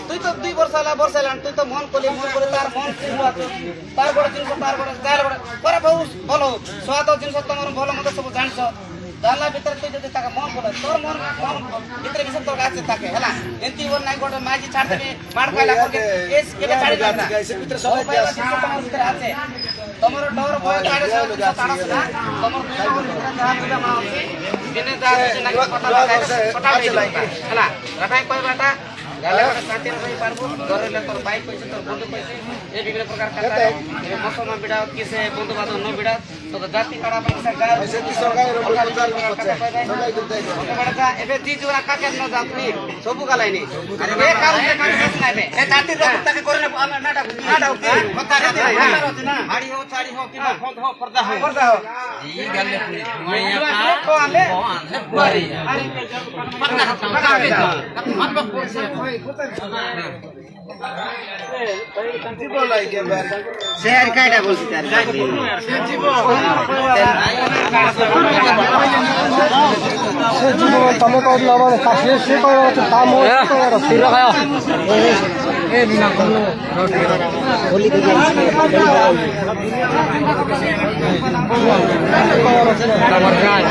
তুই তো 2 বর্ষ হলা বর্ষ হলান তুই তো মন কলি তার মন তার বড় জিনিস তার বড় গাল বড় পরে বহু বলো স্বাদ জিনিস তোমার ভালো মতো সব জানছ জানলা ভিতরে তুই যদি তাকে মন বলে তোর মন ভিতরে বিষয় তোর কাছে থাকে হলা এমতি বল নাই গোটে মাঝি ছাড় দেবে মার খাইলা করকে এস কেবে ছাড়ি না এর ভিতরে সবাই তোমার ভিতরে আছে তোমার ডর ভয় ছাড়ে সব তাড়াস না তোমার ভিতরে যা পূজা মা আছে দিনে যা আছে না কথা কথা হলা রাটাই কই বাটা গালে বাটা সাথে রই পারবো ধরলে তোর বাইক কইছে তোর বন্ধু কইছে এই বিভিন্ন প্রকার কথা এ মসমা বিড়া কিসে বন্ধু বান্ধব ন বিড়া তো জাতি কাড়া পয়সা গায় এসে কি সরকার রোল প্রচার করছে সবাই দিতে ওটা এবে জি জোড়া কাকে ন যাতনি সবু গালাইনি এ কাম শেষ নাইবে এ জাতি তাকে করে না নাটা কি কথা না হাড়ি হো ছাড়ি হো কি ফোন হো পর্দা হো এই গালে মাইয়া কা আলে বাড়ি আরে পাকা পড়ছে শেয়ার কাইটা বলছি তার কাইটি সে জীবন তুমি কইলা মানে কাছে সে কইরা দাম হচ্ছে স্থির রাখা এ বিনা বলি দিই আমার কাজ